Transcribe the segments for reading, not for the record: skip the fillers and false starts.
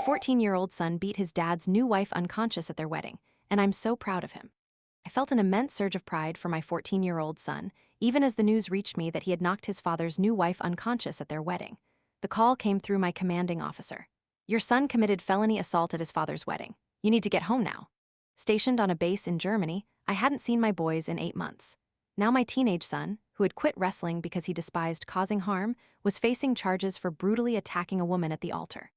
14-year-old son beat his dad's new wife unconscious at their wedding, and I'm so proud of him. I felt an immense surge of pride for my 14-year-old son, even as the news reached me that he had knocked his father's new wife unconscious at their wedding. The call came through my commanding officer. Your son committed felony assault at his father's wedding. You need to get home now. Stationed on a base in Germany, I hadn't seen my boys in 8 months. Now my teenage son, who had quit wrestling because he despised causing harm, was facing charges for brutally attacking a woman at the altar.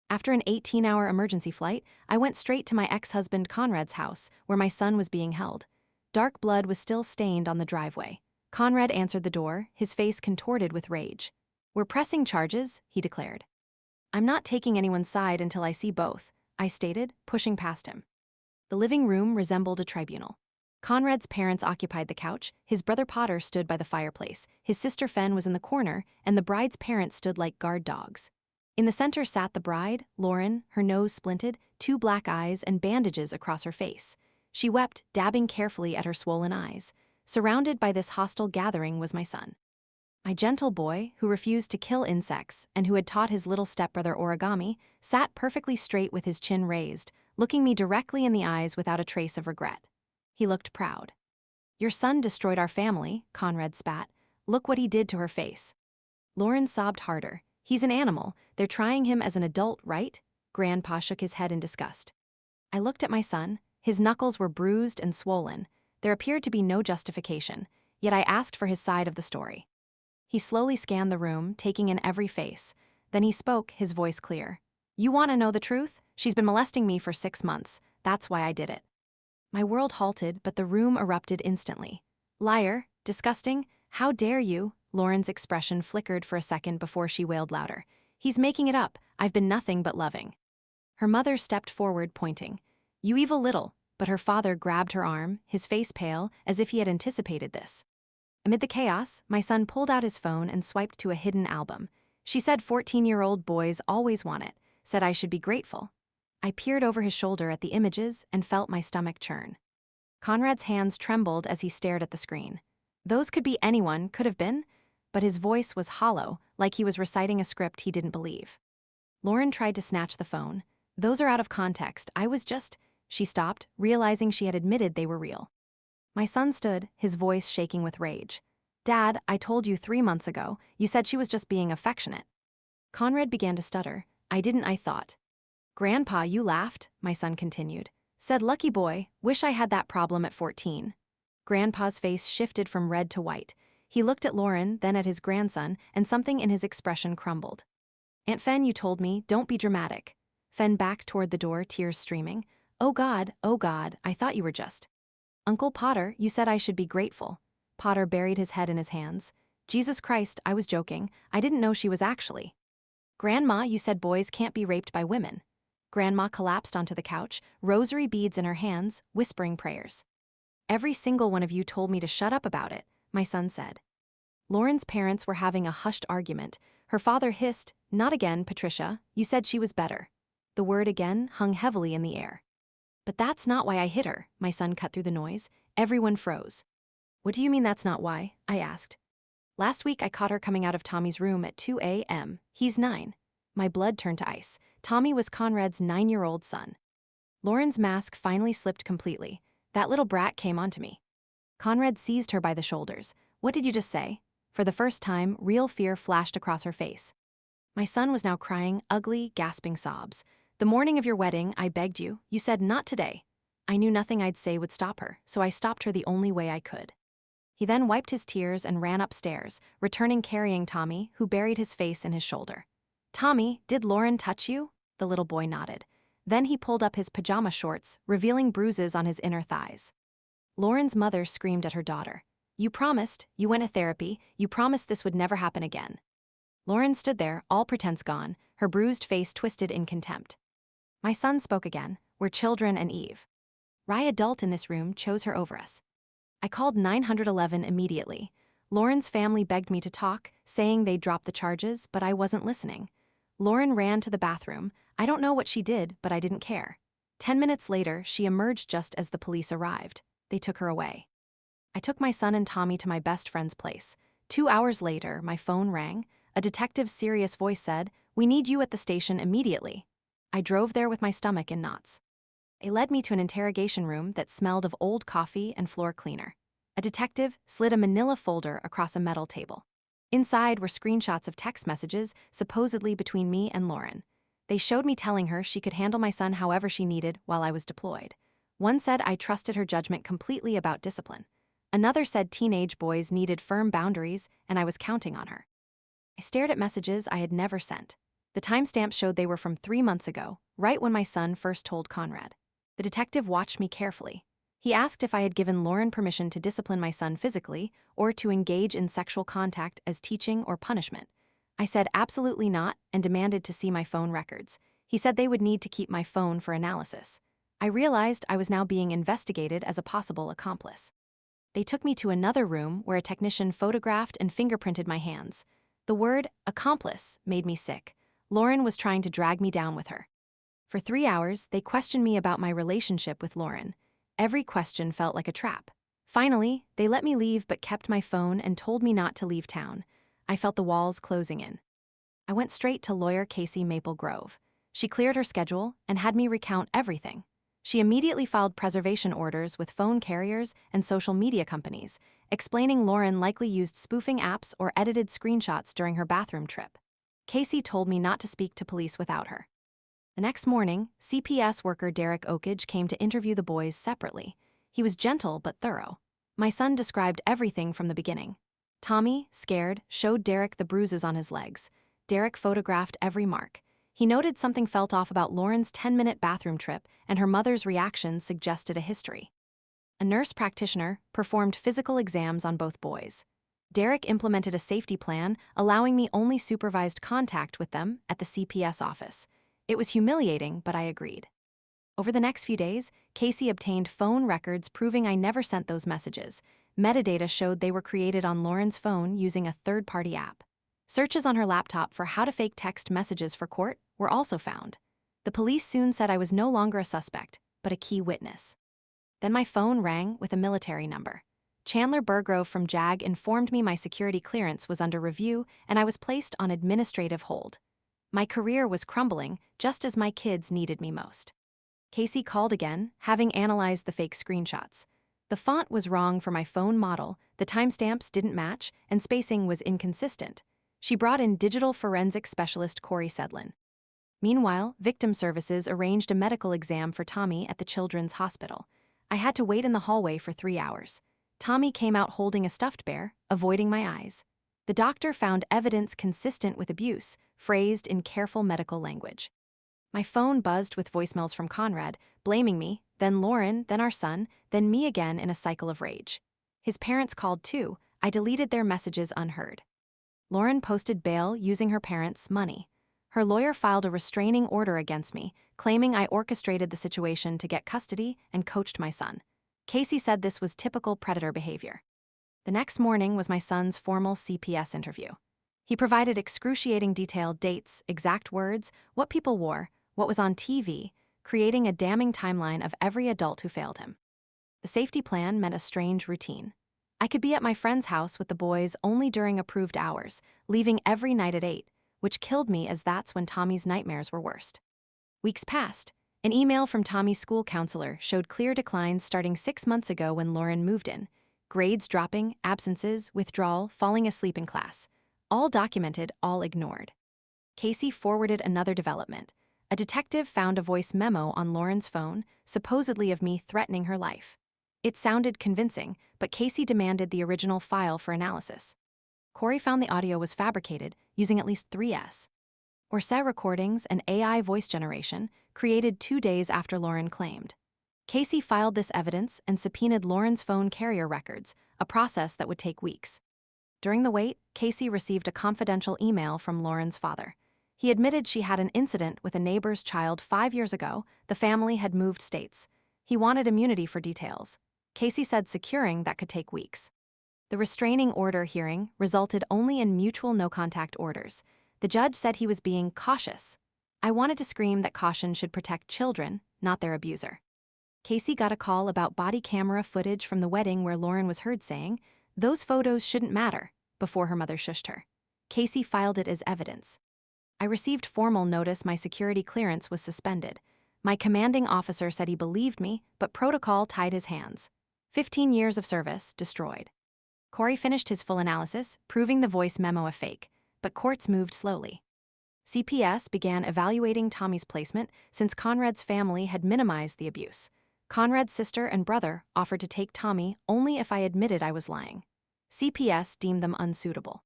After an 18-hour emergency flight, I went straight to my ex-husband Conrad's house, where my son was being held. Dark blood was still stained on the driveway. Conrad answered the door, his face contorted with rage. We're pressing charges, he declared. I'm not taking anyone's side until I see both, I stated, pushing past him. The living room resembled a tribunal. Conrad's parents occupied the couch, his brother Potter stood by the fireplace, his sister Fen was in the corner, and the bride's parents stood like guard dogs. In the center sat the bride, Lauren, her nose splinted, 2 black eyes and bandages across her face. She wept, dabbing carefully at her swollen eyes. Surrounded by this hostile gathering was my son. My gentle boy, who refused to kill insects and who had taught his little stepbrother origami, sat perfectly straight with his chin raised, looking me directly in the eyes without a trace of regret. He looked proud. Your son destroyed our family, Conrad spat. Look what he did to her face. Lauren sobbed harder. He's an animal. They're trying him as an adult, right? Grandpa shook his head in disgust. I looked at my son. His knuckles were bruised and swollen. There appeared to be no justification, yet I asked for his side of the story. He slowly scanned the room, taking in every face. Then he spoke, his voice clear. You want to know the truth? She's been molesting me for 6 months. That's why I did it. My world halted, but the room erupted instantly. Liar, disgusting, how dare you? Lauren's expression flickered for a second before she wailed louder. He's making it up. I've been nothing but loving. Her mother stepped forward, pointing. You evil little, but her father grabbed her arm, his face pale, as if he had anticipated this. Amid the chaos, my son pulled out his phone and swiped to a hidden album. She said 14-year-old boys always want it, said I should be grateful. I peered over his shoulder at the images and felt my stomach churn. Conrad's hands trembled as he stared at the screen. Those could be anyone, could have been, but his voice was hollow, like he was reciting a script he didn't believe. Lauren tried to snatch the phone. Those are out of context. I was just... She stopped, realizing she had admitted they were real. My son stood, his voice shaking with rage. Dad, I told you 3 months ago. You said she was just being affectionate. Conrad began to stutter. I didn't, I thought. Grandpa, you laughed, my son continued. Said lucky boy, wish I had that problem at 14. Grandpa's face shifted from red to white. He looked at Lauren, then at his grandson, and something in his expression crumbled. Aunt Fen, you told me, don't be dramatic. Fen backed toward the door, tears streaming. Oh God, I thought you were just. Uncle Potter, you said I should be grateful. Potter buried his head in his hands. Jesus Christ, I was joking. I didn't know she was actually. Grandma, you said boys can't be raped by women. Grandma collapsed onto the couch, rosary beads in her hands, whispering prayers. Every single one of you told me to shut up about it, my son said. Lauren's parents were having a hushed argument. Her father hissed, not again, Patricia, you said she was better. The word again hung heavily in the air. But that's not why I hit her, my son cut through the noise. Everyone froze. What do you mean that's not why? I asked. Last week I caught her coming out of Tommy's room at 2 a.m. He's 9. My blood turned to ice. Tommy was Conrad's 9-year-old son. Lauren's mask finally slipped completely. That little brat came onto me. Conrad seized her by the shoulders. What did you just say? For the first time, real fear flashed across her face. My son was now crying ugly, gasping sobs. The morning of your wedding, I begged you. You said not today. I knew nothing I'd say would stop her, so I stopped her the only way I could. He then wiped his tears and ran upstairs, returning carrying Tommy, who buried his face in his shoulder. Tommy, did Lauren touch you? The little boy nodded. Then he pulled up his pajama shorts, revealing bruises on his inner thighs. Lauren's mother screamed at her daughter. You promised, you went to therapy, you promised this would never happen again. Lauren stood there, all pretense gone, her bruised face twisted in contempt. My son spoke again. We're children and Eve. Rye adult in this room chose her over us. I called 911 immediately. Lauren's family begged me to talk, saying they'd drop the charges, but I wasn't listening. Lauren ran to the bathroom. I don't know what she did, but I didn't care. 10 minutes later, she emerged just as the police arrived. They took her away. I took my son and Tommy to my best friend's place. 2 hours later, my phone rang. A detective's serious voice said, "We need you at the station immediately." I drove there with my stomach in knots. They led me to an interrogation room that smelled of old coffee and floor cleaner. A detective slid a manila folder across a metal table. Inside were screenshots of text messages, supposedly between me and Lauren. They showed me telling her she could handle my son however she needed while I was deployed. One said I trusted her judgment completely about discipline. Another said teenage boys needed firm boundaries and I was counting on her. I stared at messages I had never sent. The timestamps showed they were from 3 months ago, right when my son first told Conrad. The detective watched me carefully. He asked if I had given Lauren permission to discipline my son physically or to engage in sexual contact as teaching or punishment. I said absolutely not and demanded to see my phone records. He said they would need to keep my phone for analysis. I realized I was now being investigated as a possible accomplice. They took me to another room where a technician photographed and fingerprinted my hands. The word accomplice made me sick. Lauren was trying to drag me down with her. For 3 hours, they questioned me about my relationship with Lauren. Every question felt like a trap. Finally, they let me leave but kept my phone and told me not to leave town. I felt the walls closing in. I went straight to lawyer Casey Maple Grove. She cleared her schedule and had me recount everything. She immediately filed preservation orders with phone carriers and social media companies, explaining Lauren likely used spoofing apps or edited screenshots during her bathroom trip. Casey told me not to speak to police without her. The next morning, CPS worker Derek Oakage came to interview the boys separately. He was gentle but thorough. My son described everything from the beginning. Tommy, scared, showed Derek the bruises on his legs. Derek photographed every mark. He noted something felt off about Lauren's 10-minute bathroom trip, and her mother's reactions suggested a history. A nurse practitioner performed physical exams on both boys. Derek implemented a safety plan, allowing me only supervised contact with them at the CPS office. It was humiliating, but I agreed. Over the next few days, Casey obtained phone records proving I never sent those messages. Metadata showed they were created on Lauren's phone using a third-party app. Searches on her laptop for how to fake text messages for court were also found. The police soon said I was no longer a suspect, but a key witness. Then my phone rang with a military number. Chandler Burgrove from JAG informed me my security clearance was under review and I was placed on administrative hold. My career was crumbling just as my kids needed me most. Casey called again, having analyzed the fake screenshots. The font was wrong for my phone model, the timestamps didn't match, and spacing was inconsistent. She brought in digital forensic specialist Corey Sedlin. Meanwhile, Victim Services arranged a medical exam for Tommy at the Children's Hospital. I had to wait in the hallway for 3 hours. Tommy came out holding a stuffed bear, avoiding my eyes. The doctor found evidence consistent with abuse, phrased in careful medical language. My phone buzzed with voicemails from Conrad, blaming me, then Lauren, then our son, then me again in a cycle of rage. His parents called too. I deleted their messages unheard. Lauren posted bail using her parents' money. Her lawyer filed a restraining order against me, claiming I orchestrated the situation to get custody and coached my son. Casey said this was typical predator behavior. The next morning was my son's formal CPS interview. He provided excruciating detailed dates, exact words, what people wore, what was on TV, creating a damning timeline of every adult who failed him. The safety plan meant a strange routine. I could be at my friend's house with the boys only during approved hours, leaving every night at 8, which killed me as that's when Tommy's nightmares were worst. Weeks passed. An email from Tommy's school counselor showed clear declines starting 6 months ago when Lauren moved in. Grades dropping, absences, withdrawal, falling asleep in class. All documented, all ignored. Casey forwarded another development. A detective found a voice memo on Lauren's phone, supposedly of me threatening her life. It sounded convincing, but Casey demanded the original file for analysis. Corey found the audio was fabricated, using at least 3S. Orset recordings and AI voice generation, created 2 days after Lauren claimed. Casey filed this evidence and subpoenaed Lauren's phone carrier records, a process that would take weeks. During the wait, Casey received a confidential email from Lauren's father. He admitted she had an incident with a neighbor's child 5 years ago. The family had moved states. He wanted immunity for details. Casey said securing that could take weeks. The restraining order hearing resulted only in mutual no-contact orders. The judge said he was being cautious. I wanted to scream that caution should protect children, not their abuser. Casey got a call about body camera footage from the wedding where Lauren was heard saying, "Those photos shouldn't matter," before her mother shushed her. Casey filed it as evidence. I received formal notice my security clearance was suspended. My commanding officer said he believed me, but protocol tied his hands. 15 years of service destroyed. Corey finished his full analysis, proving the voice memo a fake, but courts moved slowly. CPS began evaluating Tommy's placement since Conrad's family had minimized the abuse. Conrad's sister and brother offered to take Tommy only if I admitted I was lying. CPS deemed them unsuitable.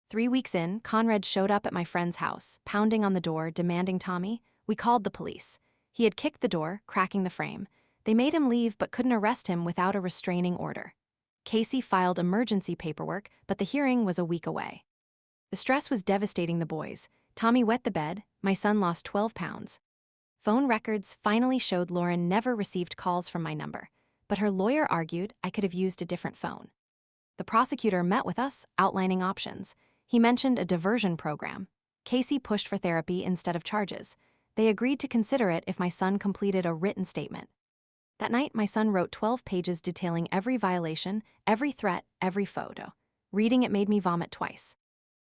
3 weeks in, Conrad showed up at my friend's house, pounding on the door, demanding Tommy. We called the police. He had kicked the door, cracking the frame. They made him leave but couldn't arrest him without a restraining order. Casey filed emergency paperwork, but the hearing was a week away. The stress was devastating the boys. Tommy wet the bed, my son lost 12 pounds. Phone records finally showed Lauren never received calls from my number, but her lawyer argued I could have used a different phone. The prosecutor met with us, outlining options. He mentioned a diversion program. Casey pushed for therapy instead of charges. They agreed to consider it if my son completed a written statement. That night, my son wrote 12 pages detailing every violation, every threat, every photo. Reading it made me vomit twice.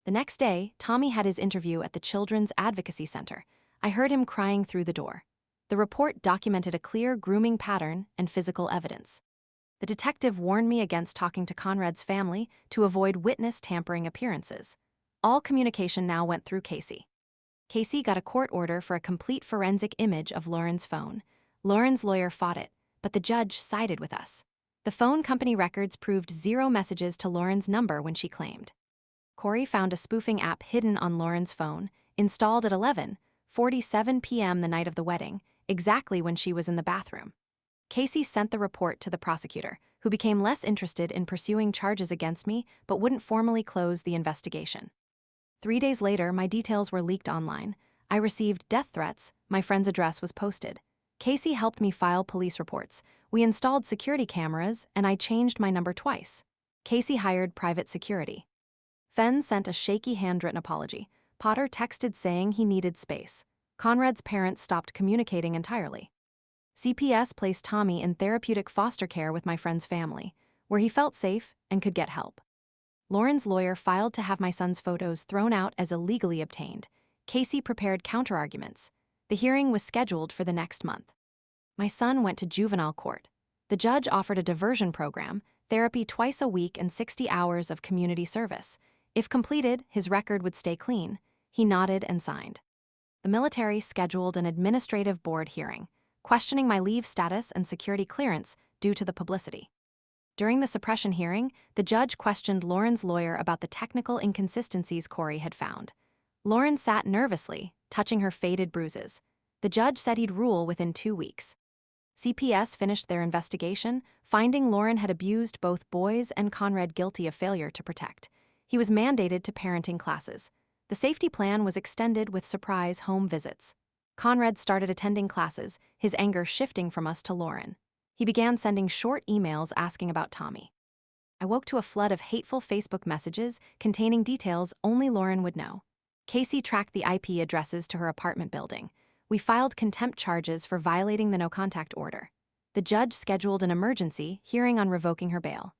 The next day, Tommy had his interview at the Children's Advocacy Center. I heard him crying through the door. The report documented a clear grooming pattern and physical evidence. The detective warned me against talking to Conrad's family to avoid witness tampering appearances. All communication now went through Casey. Casey got a court order for a complete forensic image of Lauren's phone. Lauren's lawyer fought it, but the judge sided with us. The phone company records proved 0 messages to Lauren's number when she claimed. Corey found a spoofing app hidden on Lauren's phone, installed at 11:47 p.m. the night of the wedding, exactly when she was in the bathroom. Casey sent the report to the prosecutor, who became less interested in pursuing charges against me but wouldn't formally close the investigation. 3 days later, my details were leaked online. I received death threats, my friend's address was posted. Casey helped me file police reports. We installed security cameras, and I changed my number twice. Casey hired private security. Fenn sent a shaky handwritten apology. Potter texted saying he needed space. Conrad's parents stopped communicating entirely. CPS placed Tommy in therapeutic foster care with my friend's family, where he felt safe and could get help. Lauren's lawyer filed to have my son's photos thrown out as illegally obtained. Casey prepared counterarguments. The hearing was scheduled for the next month. My son went to juvenile court. The judge offered a diversion program, therapy twice a week and 60 hours of community service. If completed, his record would stay clean. He nodded and signed. The military scheduled an administrative board hearing, questioning my leave status and security clearance due to the publicity. During the suppression hearing, the judge questioned Lauren's lawyer about the technical inconsistencies Corey had found. Lauren sat nervously, touching her faded bruises. The judge said he'd rule within 2 weeks. CPS finished their investigation, finding Lauren had abused both boys and Conrad guilty of failure to protect. He was mandated to parenting classes. The safety plan was extended with surprise home visits. Conrad started attending classes, his anger shifting from us to Lauren. He began sending short emails asking about Tommy. I woke to a flood of hateful Facebook messages containing details only Lauren would know. Casey tracked the IP addresses to her apartment building. We filed contempt charges for violating the no-contact order. The judge scheduled an emergency hearing on revoking her bail.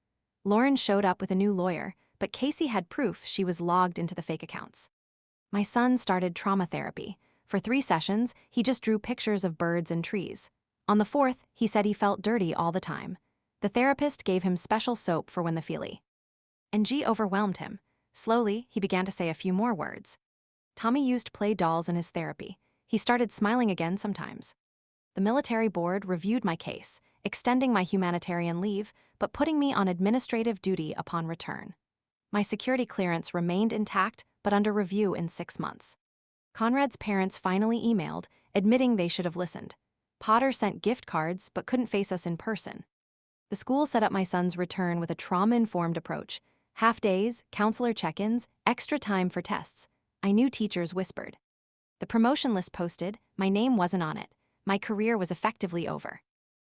Lauren showed up with a new lawyer, but Casey had proof she was logged into the fake accounts. My son started trauma therapy. For 3 sessions, he just drew pictures of birds and trees. On the 4th, he said he felt dirty all the time. The therapist gave him special soap for when the feely. NG overwhelmed him. Slowly, he began to say a few more words. Tommy used play dolls in his therapy. He started smiling again sometimes. The military board reviewed my case, extending my humanitarian leave, but putting me on administrative duty upon return. My security clearance remained intact, but under review in 6 months. Conrad's parents finally emailed, admitting they should have listened. Potter sent gift cards, but couldn't face us in person. The school set up my son's return with a trauma-informed approach. Half-days, counselor check-ins, extra time for tests. I knew teachers whispered. The promotion list posted, my name wasn't on it. My career was effectively over.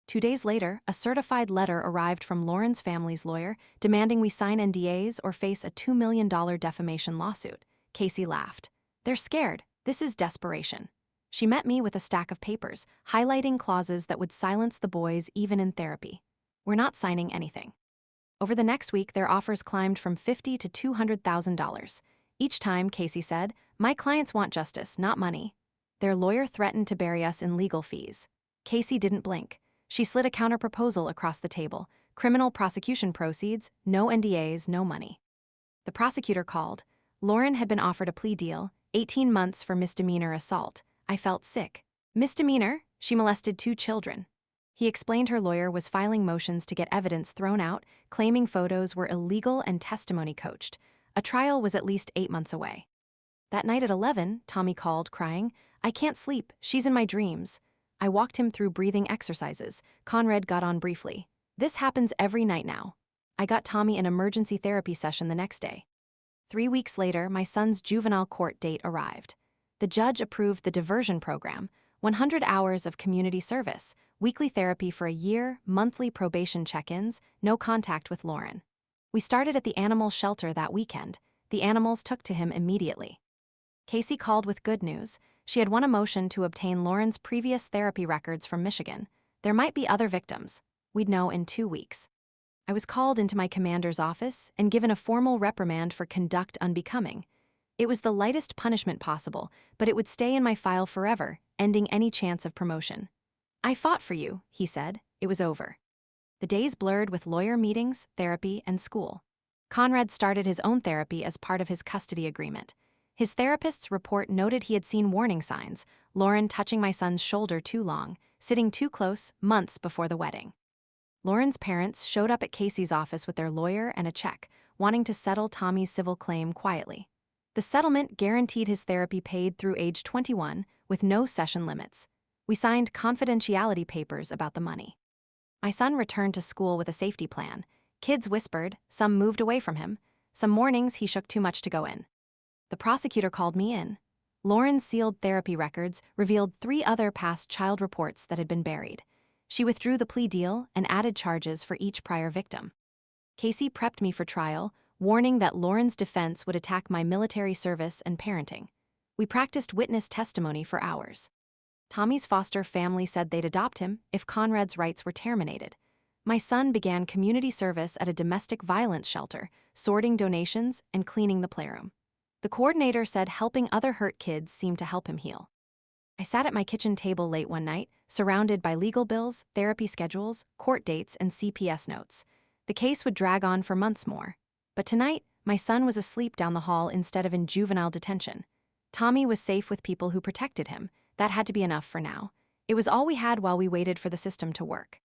2 days later, a certified letter arrived from Lauren's family's lawyer demanding we sign NDAs or face a $2 million defamation lawsuit. Casey laughed. They're scared. This is desperation. She met me with a stack of papers, highlighting clauses that would silence the boys even in therapy. We're not signing anything. Over the next week, their offers climbed from $50,000 to $200,000. Each time, Casey said, "My clients want justice, not money." Their lawyer threatened to bury us in legal fees. Casey didn't blink. She slid a counterproposal across the table. Criminal prosecution proceeds, no NDAs, no money. The prosecutor called. Lauren had been offered a plea deal, 18 months for misdemeanor assault. I felt sick. Misdemeanor? She molested 2 children. He explained her lawyer was filing motions to get evidence thrown out, claiming photos were illegal and testimony coached. A trial was at least 8 months away. That night at 11, Tommy called, crying, "I can't sleep, she's in my dreams." I walked him through breathing exercises. Conrad got on briefly. "This happens every night now." I got Tommy an emergency therapy session the next day. 3 weeks later, my son's juvenile court date arrived. The judge approved the diversion program, 100 hours of community service, weekly therapy for a year, monthly probation check-ins, no contact with Lauren. We started at the animal shelter that weekend. The animals took to him immediately. Casey called with good news. She had won a motion to obtain Lauren's previous therapy records from Michigan. There might be other victims. We'd know in 2 weeks. I was called into my commander's office and given a formal reprimand for conduct unbecoming. It was the lightest punishment possible, but it would stay in my file forever, ending any chance of promotion. "I fought for you," he said. It was over. The days blurred with lawyer meetings, therapy, and school. Conrad started his own therapy as part of his custody agreement. His therapist's report noted he had seen warning signs: Lauren touching my son's shoulder too long, sitting too close, months before the wedding. Lauren's parents showed up at Casey's office with their lawyer and a check, wanting to settle Tommy's civil claim quietly. The settlement guaranteed his therapy paid through age 21, with no session limits. We signed confidentiality papers about the money. My son returned to school with a safety plan. Kids whispered, some moved away from him. Some mornings he shook too much to go in. The prosecutor called me in. Lauren's sealed therapy records revealed 3 other past child reports that had been buried. She withdrew the plea deal and added charges for each prior victim. Casey prepped me for trial, warning that Lauren's defense would attack my military service and parenting. We practiced witness testimony for hours. Tommy's foster family said they'd adopt him if Conrad's rights were terminated. My son began community service at a domestic violence shelter, sorting donations and cleaning the playroom. The coordinator said helping other hurt kids seemed to help him heal. I sat at my kitchen table late one night, surrounded by legal bills, therapy schedules, court dates, and CPS notes. The case would drag on for months more. But tonight, my son was asleep down the hall instead of in juvenile detention. Tommy was safe with people who protected him. That had to be enough for now. It was all we had while we waited for the system to work.